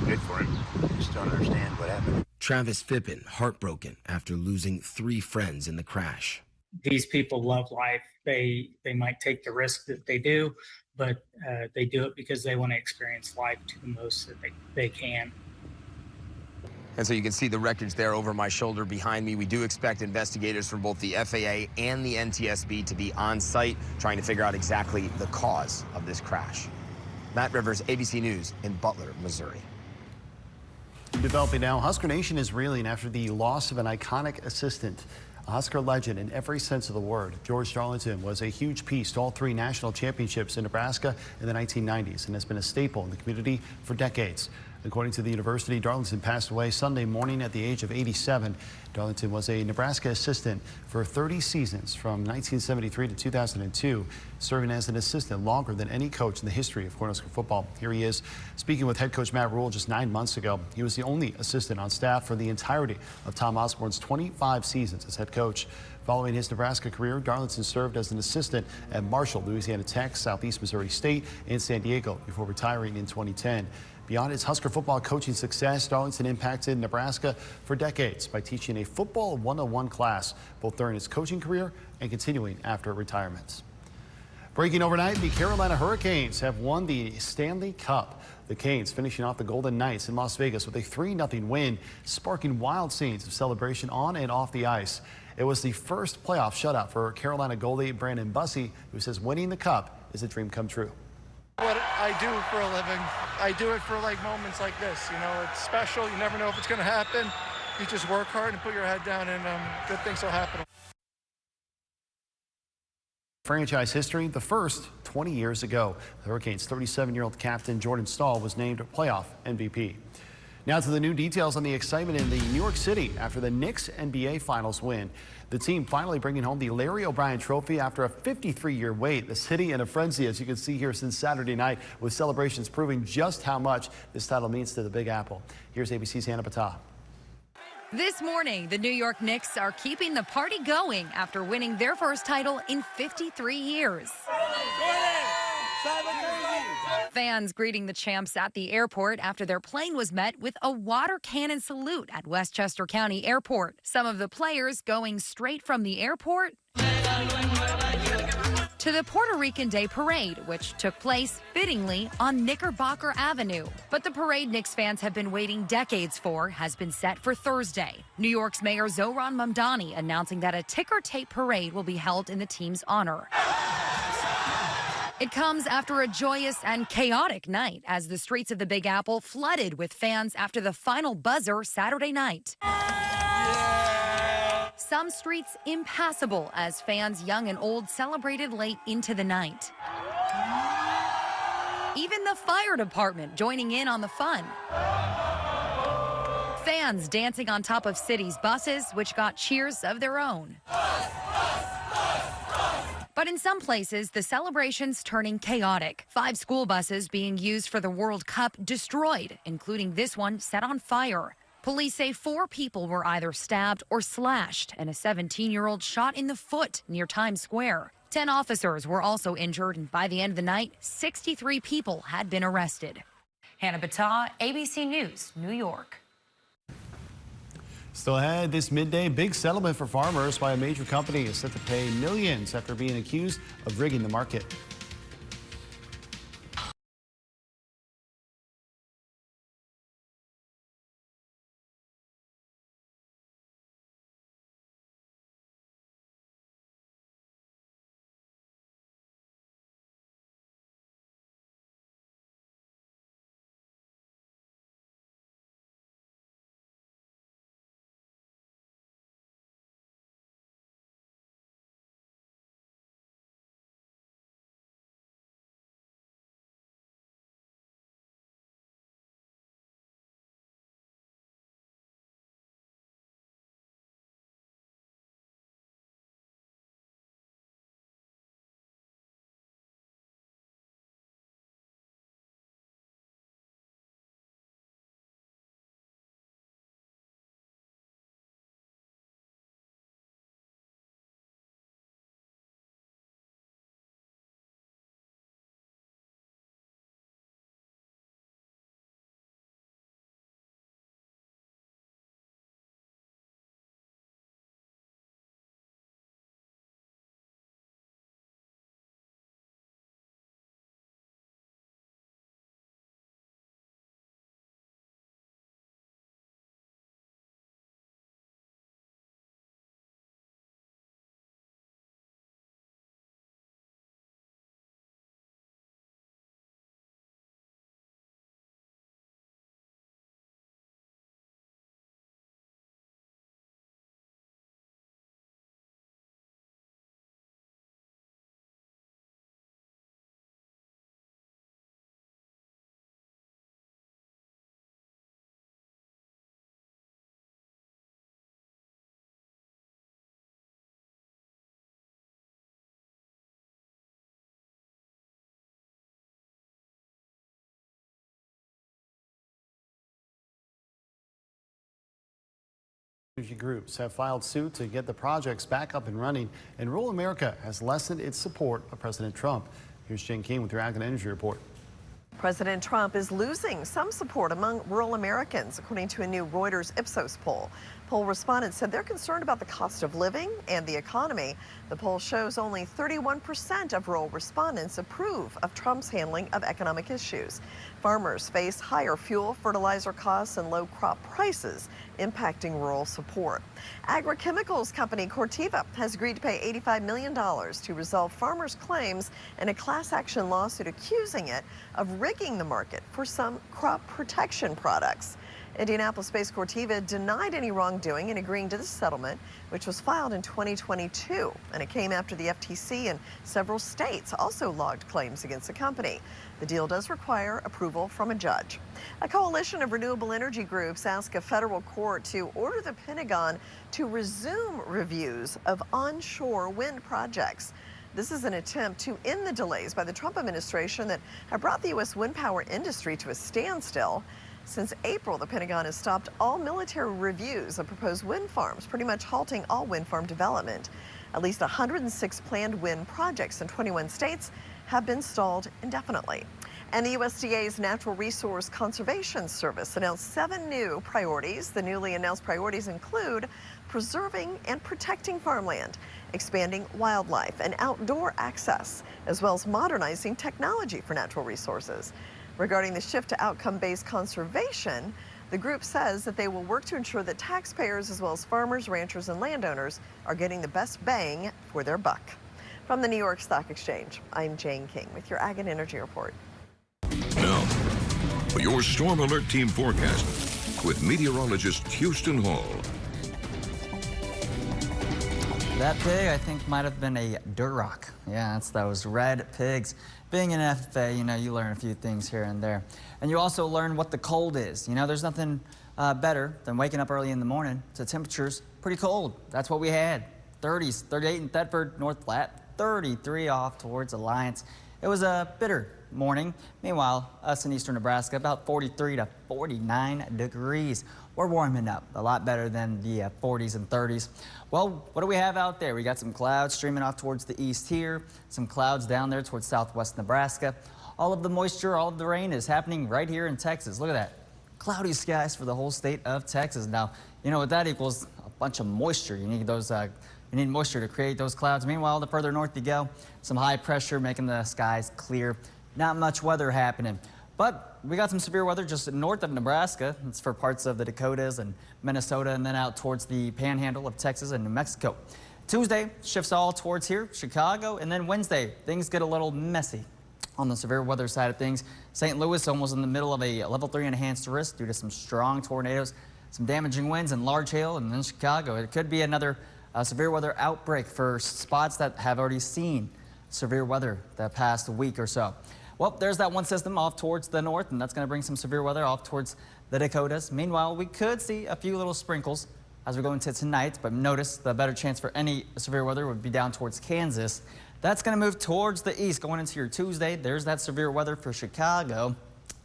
good for him. Just don't understand what happened. Travis Fippen, heartbroken after losing 3 friends in the crash. these people love life. They might take the risk that they do, but they do it because they want to experience life to the most that they can. And so you can see the wreckage there over my shoulder behind me. We do expect investigators from both the FAA and the NTSB to be on site trying to figure out exactly the cause of this crash. Matt Rivers, ABC News in Butler, Missouri. Developing now, Husker Nation is reeling after the loss of an iconic assistant. A Husker legend in every sense of the word. George Darlington was a huge piece to all 3 national championships in Nebraska in the 1990s and has been a staple in the community for decades. According to the university, Darlington passed away Sunday morning at the age of 87. Darlington was a Nebraska assistant for 30 seasons from 1973 to 2002, serving as an assistant longer than any coach in the history of Cornhusker football. Here he is speaking with head coach Matt Rule just 9 months ago. He was the only assistant on staff for the entirety of Tom Osborne's 25 seasons as head coach. Following his Nebraska career, Darlington served as an assistant at Marshall, Louisiana Tech, Southeast Missouri State, and San Diego before retiring in 2010. Beyond his Husker football coaching success, Darlington impacted Nebraska for decades by teaching a football 101 class, both during his coaching career and continuing after retirement. Breaking overnight, the Carolina Hurricanes have won the Stanley Cup. The Canes finishing off the Golden Knights in Las Vegas with a 3-0 win, sparking wild scenes of celebration on and off the ice. It was the first playoff shutout for Carolina goalie Brandon Bussey, who says winning the cup is a dream come true. What I do for a living, I do it for like moments like this. You know, it's special. You never know if it's going to happen. You just work hard and put your head down, and good things will happen. Franchise history, the first 20 years ago. The Hurricanes' 37-year-old captain Jordan Staal was named playoff MVP. Now to the new details on the excitement in the New York City after the Knicks NBA Finals win. The team finally bringing home the Larry O'Brien Trophy after a 53-year wait. The city in a frenzy, as you can see here, since Saturday night, with celebrations proving just how much this title means to the Big Apple. Here's ABC's Hannah Patah. This morning, the New York Knicks are keeping the party going after winning their first title in 53 years. Fans greeting the champs at the airport after their plane was met with a water cannon salute at Westchester County Airport. Some of the players going straight from the airport to the Puerto Rican Day Parade, which took place fittingly on Knickerbocker Avenue. But the parade Knicks fans have been waiting decades for has been set for Thursday. New York's Mayor Zohran Mamdani announcing that a ticker tape parade will be held in the team's honor. It comes after a joyous and chaotic night as the streets of the Big Apple flooded with fans after the final buzzer Saturday night. Some streets impassable as fans young and old celebrated late into the night. Even the fire department joining in on the fun. Fans dancing on top of city's buses, which got cheers of their own. But in some places, the celebrations turning chaotic. 5 school buses being used for the World Cup destroyed, including this one set on fire. Police say 4 people were either stabbed or slashed, and a 17-year-old shot in the foot near Times Square. 10 officers were also injured, and by the end of the night, 63 people had been arrested. Hannah Patah, ABC News, New York. Still ahead, this midday big settlement for farmers by a major company is set to pay millions after being accused of rigging the market. Energy groups have filed suit to get the projects back up and running, and rural America has lessened its support of President Trump. Here's Jen King with your Ag and Energy Report. President Trump is losing some support among rural Americans, according to a new Reuters Ipsos poll. Poll respondents said they're concerned about the cost of living and the economy. The poll shows only 31% of rural respondents approve of Trump's handling of economic issues. Farmers face higher fuel, fertilizer costs, and low crop prices, impacting rural support. Agrochemicals company Corteva has agreed to pay $85 million to resolve farmers' claims in a class action lawsuit accusing it of rigging the market for some crop protection products. Indianapolis-based Corteva denied any wrongdoing in agreeing to the settlement, which was filed in 2022. And it came after the FTC and several states also logged claims against the company. The deal does require approval from a judge. A coalition of renewable energy groups asked a federal court to order the Pentagon to resume reviews of onshore wind projects. This is an attempt to end the delays by the Trump administration that have brought the U.S. wind power industry to a standstill. Since April, the Pentagon has stopped all military reviews of proposed wind farms, pretty much halting all wind farm development. At least 106 planned wind projects in 21 states have been stalled indefinitely. And the USDA's Natural Resource Conservation Service announced 7 new priorities. The newly announced priorities include preserving and protecting farmland, expanding wildlife and outdoor access, as well as modernizing technology for natural resources. Regarding the shift to outcome-based conservation, the group says that they will work to ensure that taxpayers as well as farmers, ranchers, and landowners are getting the best bang for their buck. From the New York Stock Exchange, I'm Jane King with your Ag and Energy Report. Now, for your Storm Alert Team forecast with meteorologist Houston Hall. That pig, I think, might have been a Duroc. Yeah, that's those red pigs. Being an FFA, you learn a few things here and there. And you also learn what the cold is. There's nothing better than waking up early in the morning to temperatures pretty cold. That's what we had. 30s, 38 in Thetford, North Platte, 33 off towards Alliance. It was a bitter morning. Meanwhile, us in eastern Nebraska, about 43 to 49 degrees. We're warming up a lot better than the 40s and 30s. Well, what do we have out there? We got some clouds streaming off towards the east here, some clouds down there towards southwest Nebraska. All of the moisture, all of the rain is happening right here in Texas. Look at that. Cloudy skies for the whole state of Texas. Now, you know what that equals? A bunch of moisture. You need those you need moisture to create those clouds. Meanwhile, the further north you go, some high pressure making the skies clear. Not much weather happening. But we got some severe weather just north of Nebraska. It's for parts of the Dakotas and Minnesota, and then out towards the panhandle of Texas and New Mexico. Tuesday shifts all towards here, Chicago, and then Wednesday, things get a little messy on the severe weather side of things. St. Louis almost in the middle of a level 3 enhanced risk due to some strong tornadoes, some damaging winds and large hail, and then Chicago. It could be another severe weather outbreak for spots that have already seen severe weather the past week or so. Well, there's that one system off towards the north, and that's going to bring some severe weather off towards the Dakotas. Meanwhile, we could see a few little sprinkles as we go into tonight, but notice the better chance for any severe weather would be down towards Kansas. That's going to move towards the east going into your Tuesday. There's that severe weather for Chicago.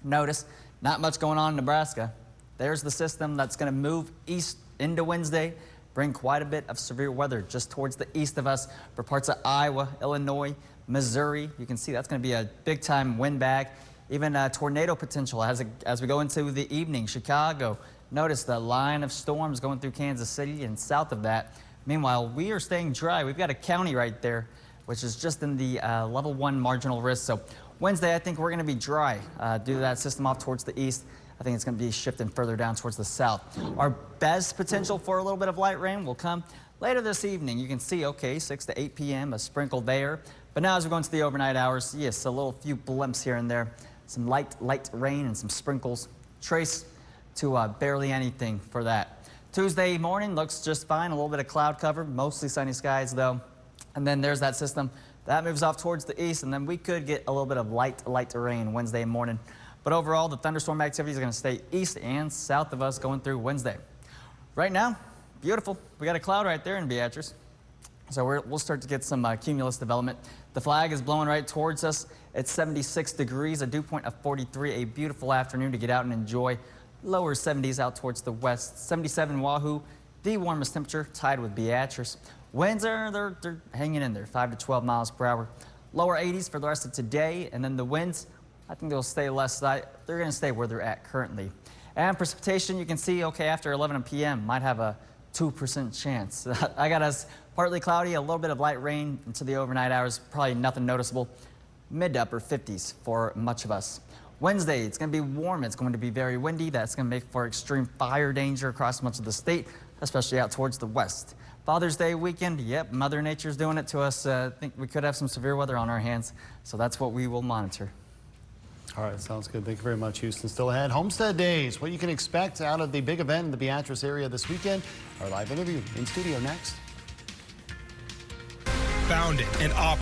Notice not much going on in Nebraska. There's the system that's going to move east into Wednesday, bring quite a bit of severe weather just towards the east of us for parts of Iowa, Illinois, Missouri. You can see that's going to be a big-time windbag, even tornado potential as we go into the evening. Chicago, notice the line of storms going through Kansas City and south of that. Meanwhile, we are staying dry. We've got a county right there, which is just in the level 1 marginal risk. So Wednesday, I think we're going to be dry due to that system off towards the east. I think it's going to be shifting further down towards the south. Our best potential for a little bit of light rain will come later this evening. You can see, okay, 6 to 8 p.m., a sprinkle there. But now as we go into the overnight hours, yes, a little few blimps here and there. Some light rain and some sprinkles. Trace to barely anything for that. Tuesday morning looks just fine. A little bit of cloud cover, mostly sunny skies though. And then there's that system. That moves off towards the east, and then we could get a little bit of light rain Wednesday morning. But overall, the thunderstorm activity is going to stay east and south of us going through Wednesday. Right now, beautiful. We got a cloud right there in Beatrice. So we'll start to get some cumulus development. The flag is blowing right towards us. It's 76 degrees, a dew point of 43. A beautiful afternoon to get out and enjoy. Lower 70s out towards the west. 77 Wahoo, The warmest temperature tied with Beatrice. Winds they're hanging in there, 5 to 12 miles per hour. Lower 80s for the rest of today, and then the winds, I think they'll stay less. They're going to stay where they're at currently. And precipitation, you can see, okay, after 11 p.m. might have a 2% chance. I got us partly cloudy, a little bit of light rain into the overnight hours, probably nothing noticeable. Mid to upper 50s for much of us. Wednesday, it's going to be warm. It's going to be very windy. That's going to make for extreme fire danger across much of the state, especially out towards the west. Father's Day weekend, yep, Mother Nature's doing it to us. I think we could have some severe weather on our hands, so that's what we will monitor. All right, sounds good. Thank you very much, Houston. Still ahead, Homestead Days. What you can expect out of the big event in the Beatrice area this weekend. Our live interview in studio next. Founded and operated.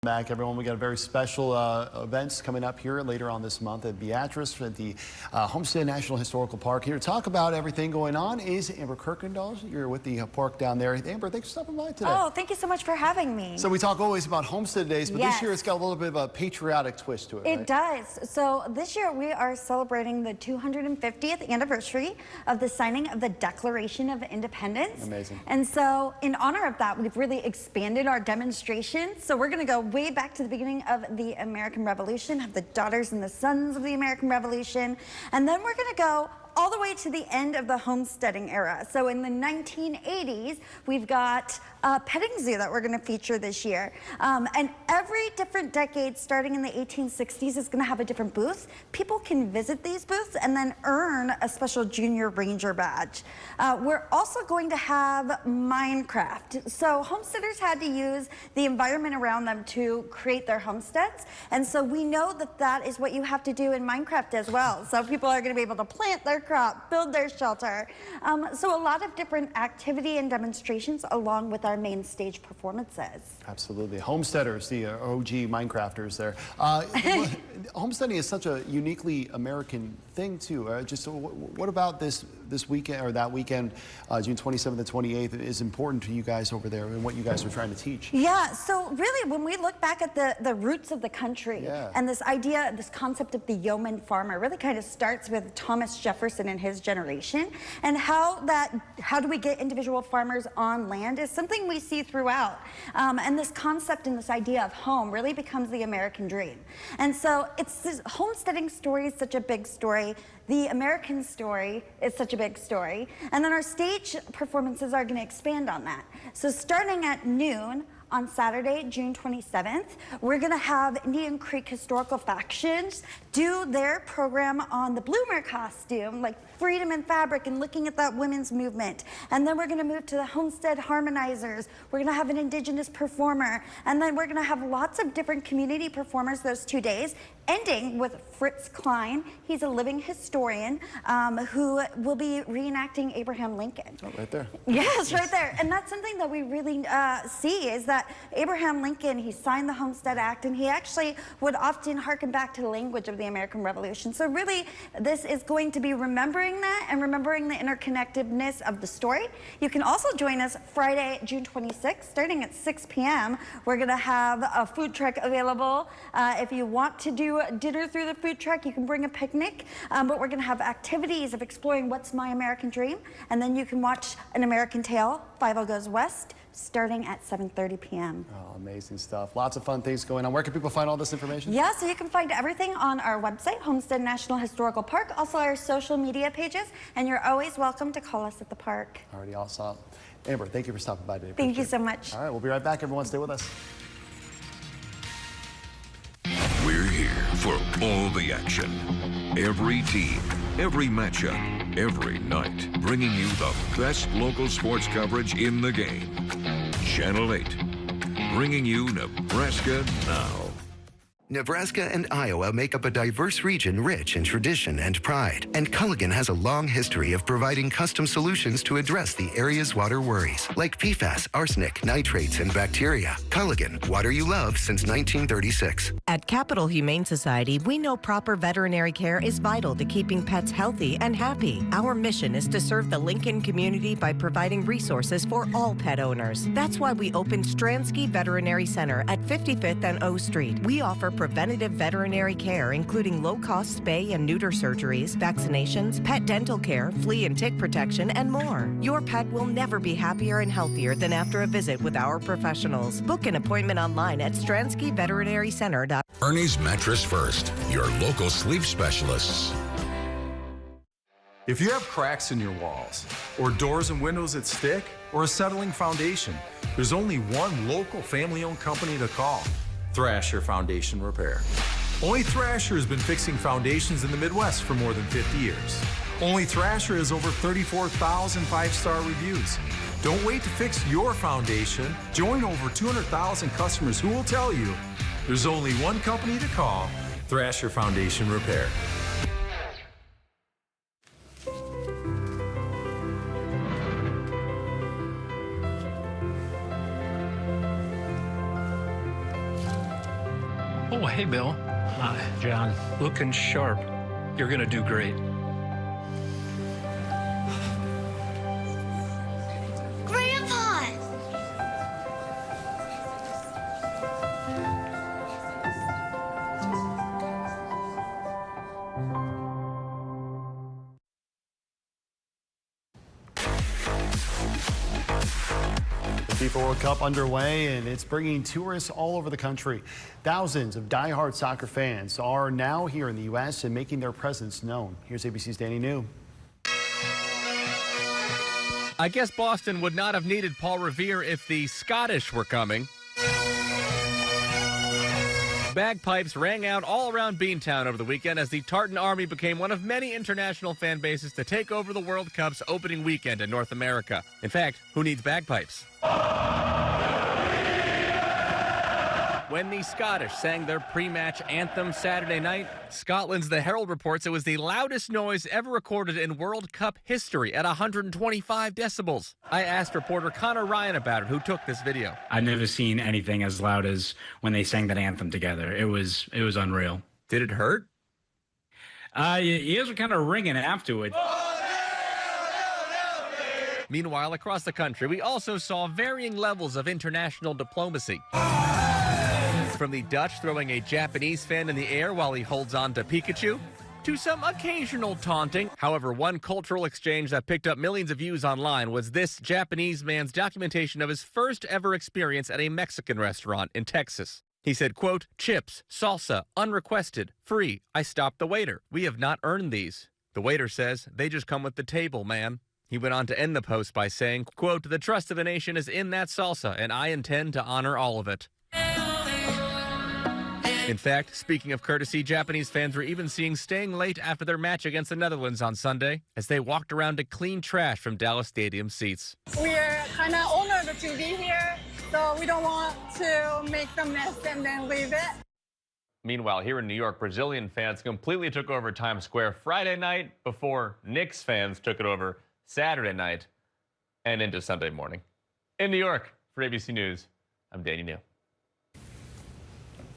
Back, everyone. We got a very special events coming up here later on this month at Beatrice at the Homestead National Historical Park. Here to talk about everything going on is Amber Kirkendall. You're with the park down there. Amber, thanks for stopping by today. Oh, thank you so much for having me. So we talk always about Homestead Days, but Yes. this year it's got a little bit of a patriotic twist to it, right? It does. So this year we are celebrating the 250th anniversary of the signing of the Declaration of Independence. Amazing. And so in honor of that, we've really expanded our demonstration. So we're going to go way back to the beginning of the American Revolution, have the daughters and the sons of the American Revolution, and then we're going to go all the way to the end of the homesteading era. So in the 1980s, we've got a petting zoo that we're going to feature this year. And every different decade, starting in the 1860s, is going to have a different booth. People can visit these booths and then earn a special Junior Ranger badge. We're also going to have Minecraft. So homesteaders had to use the environment around them to create their homesteads. And so we know that that is what you have to do in Minecraft as well. So people are going to be able to plant their crop, build their shelter. So a lot of different activity and demonstrations along with our main stage performances. Absolutely. Homesteaders, the OG Minecrafters there. Homesteading is such a uniquely American thing too. Just what about this weekend or that weekend, June 27th and 28th, is important to you guys over there and what you guys are trying to teach? Yeah, so really when we look back at the roots of the country and this idea, this concept of the yeoman farmer really kind of starts with Thomas Jefferson and his generation, and how do we get individual farmers on land is something we see throughout. And this concept and this idea of home really becomes the American dream. And so it's this homesteading story is such a big story. The American story is such a big story. And then our stage performances are going to expand on that. So starting at noon on Saturday, June 27th. We're going to have Indian Creek Historical Factions do their program on the bloomer costume, like freedom and fabric and looking at that women's movement. And then we're going to move to the Homestead Harmonizers. We're going to have an Indigenous performer. And then we're going to have lots of different community performers those 2 days, ending with Fritz Klein. He's a living historian who will be reenacting Abraham Lincoln. Oh, right there. Yes, right there. And that's something that we really see is that Abraham Lincoln, he signed the Homestead Act, and he actually would often harken back to the language of the American Revolution. So really, this is going to be remembering that and remembering the interconnectedness of the story. You can also join us Friday, June 26th, starting at 6 p.m. We're going to have a food truck available. If you want to do dinner through the food truck, you can bring a picnic, but we're going to have activities of exploring what's my American dream, and then you can watch An American Tale, 50 Goes West, starting at 7:30 p.m. Oh, amazing stuff. Lots of fun things going on. Where can people find all this information? Yeah, so you can find everything on our website, Homestead National Historical Park, also our social media pages, and you're always welcome to call us at the park. Already all saw. Amber, thank you for stopping by today. Thank you so much. All right, we'll be right back. Everyone, stay with us. We're here for all the action. Every team, every matchup, every night, bringing you the best local sports coverage in the game. Channel 8, bringing you Nebraska Now. Nebraska and Iowa make up a diverse region rich in tradition and pride. And Culligan has a long history of providing custom solutions to address the area's water worries, like PFAS, arsenic, nitrates, and bacteria. Culligan, water you love since 1936. At Capital Humane Society, we know proper veterinary care is vital to keeping pets healthy and happy. Our mission is to serve the Lincoln community by providing resources for all pet owners. That's why we opened Stransky Veterinary Center at 55th and O Street. We offer preventative veterinary care, including low-cost spay and neuter surgeries, vaccinations, pet dental care, flea and tick protection, and more. Your pet will never be happier and healthier than after a visit with our professionals. Book an appointment online at StranskyVeterinaryCenter.com. Ernie's Mattress First, your local sleep specialists. If you have cracks in your walls, or doors and windows that stick, or a settling foundation, there's only one local family-owned company to call: Thrasher Foundation Repair. Only Thrasher has been fixing foundations in the Midwest for more than 50 years. Only Thrasher has over 34,000 five-star reviews. Don't wait to fix your foundation. Join over 200,000 customers who will tell you there's only one company to call: Thrasher Foundation Repair. Oh, hey, Bill. Hi, John. Looking sharp. You're going to do great. Grandpa! The FIFA World Cup underway, and it's bringing tourists all over the country. Thousands of diehard soccer fans are now here in the U.S. and making their presence known. Here's ABC's Danny New. I guess Boston would not have needed Paul Revere if the Scottish were coming. Bagpipes rang out all around Beantown over the weekend as the Tartan Army became one of many international fan bases to take over the World Cup's opening weekend in North America. In fact, who needs bagpipes? When the Scottish sang their pre-match anthem Saturday night, Scotland's The Herald reports it was the loudest noise ever recorded in World Cup history at 125 decibels. I asked reporter Connor Ryan about it, who took this video. I've never seen anything as loud as when they sang that anthem together. It was unreal. Did it hurt? Your ears were kind of ringing afterward. Meanwhile, across the country, we also saw varying levels of international diplomacy. From the Dutch throwing a Japanese fan in the air while he holds on to Pikachu, to some occasional taunting. However, one cultural exchange that picked up millions of views online was this Japanese man's documentation of his first ever experience at a Mexican restaurant in Texas. He said, quote, "Chips, salsa, unrequested, free. I stopped the waiter. We have not earned these." The waiter says, "They just come with the table, man." He went on to end the post by saying, quote, "The trust of a nation is in that salsa, and I intend to honor all of it." In fact, speaking of courtesy, Japanese fans were even seen staying late after their match against the Netherlands on Sunday as they walked around to clean trash from Dallas Stadium seats. We're kind of honored to be here, so we don't want to make the mess and then leave it. Meanwhile, here in New York, Brazilian fans completely took over Times Square Friday night before Knicks fans took it over Saturday night and into Sunday morning. In New York, for ABC News, I'm Danny New.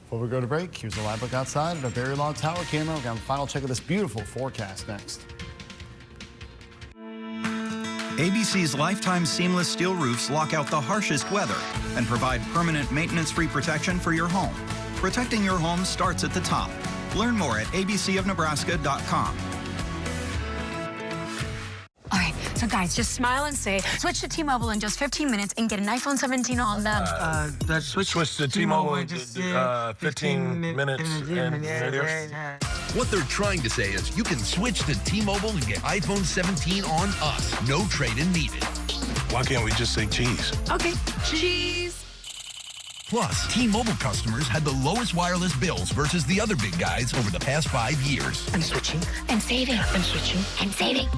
Before we go to break, here's a live look outside at a very long tower camera. We're going to have a final check of this beautiful forecast next. ABC's lifetime seamless steel roofs lock out the harshest weather and provide permanent maintenance-free protection for your home. Protecting your home starts at the top. Learn more at abcofnebraska.com. All right, so guys, just smile and say, switch to T-Mobile in just 15 minutes and get an iPhone 17 on them. Switch to T-Mobile in just 15 minutes. What they're trying to say is you can switch to T-Mobile and get iPhone 17 on us. No trade-in needed. Why can't we just say cheese? Okay, cheese. Plus, T-Mobile customers had the lowest wireless bills versus the other big guys over the past 5 years. I'm switching and saving. I'm switching and saving.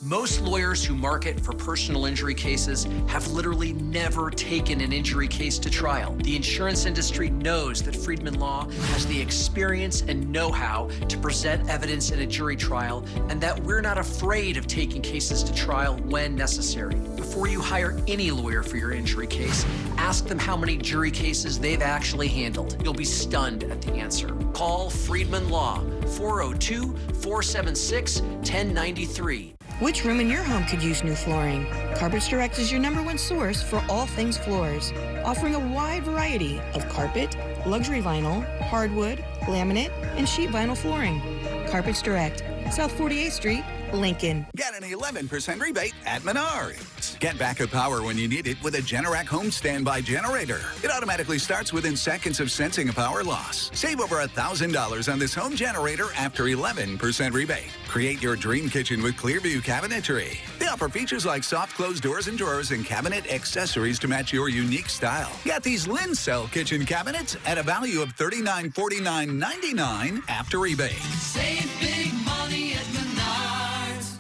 Most lawyers who market for personal injury cases have literally never taken an injury case to trial. The insurance industry knows that Friedman Law has the experience and know-how to present evidence in a jury trial, and that we're not afraid of taking cases to trial when necessary. Before you hire any lawyer for your injury case, ask them how many jury cases they've actually handled. You'll be stunned at the answer. Call Friedman Law, 402-476-1093. Which room in your home could use new flooring? Carpets Direct is your #1 source for all things floors, offering a wide variety of carpet, luxury vinyl, hardwood, laminate, and sheet vinyl flooring. Carpets Direct, South 48th Street, Lincoln. Get an 11% rebate at Menards. Get backup power when you need it with a Generac home standby generator. It automatically starts within seconds of sensing a power loss. Save over $1,000 on this home generator after 11% rebate. Create your dream kitchen with Clearview Cabinetry. They offer features like soft closed doors and drawers and cabinet accessories to match your unique style. Get these Lincel kitchen cabinets at a value of $3949.99 after rebate. Save big money at Menards.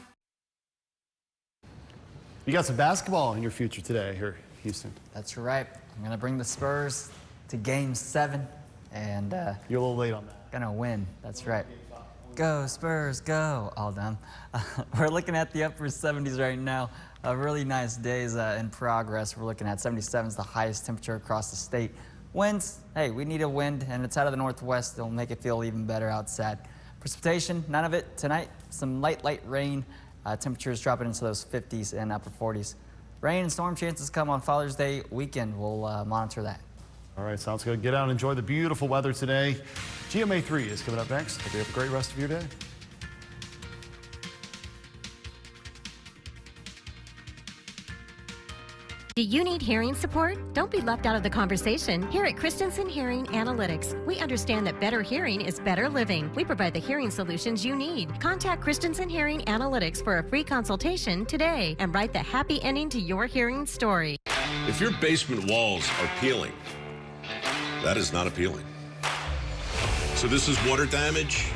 You got some basketball in your future today here, Houston. That's right. I'm going to bring the Spurs to Game 7, and you're a little late on that. Gonna win. That's right. Go Spurs, go! All done. We're looking at the upper 70s right now. Really nice days in progress. We're looking at 77 is the highest temperature across the state. Winds, hey, we need a wind, and it's out of the northwest. It'll make it feel even better outside. Precipitation, none of it tonight. Some light rain. Temperatures dropping into those 50s and upper 40s. Rain and storm chances come on Father's Day weekend. We'll monitor that. All right, sounds good. Get out and enjoy the beautiful weather today. GMA 3 is coming up next. Hope you have a great rest of your day. Do you need hearing support? Don't be left out of the conversation. Here at Christensen Hearing Analytics, we understand that better hearing is better living. We provide the hearing solutions you need. Contact Christensen Hearing Analytics for a free consultation today and write the happy ending to your hearing story. If your basement walls are peeling, that is not appealing. So this is water damage.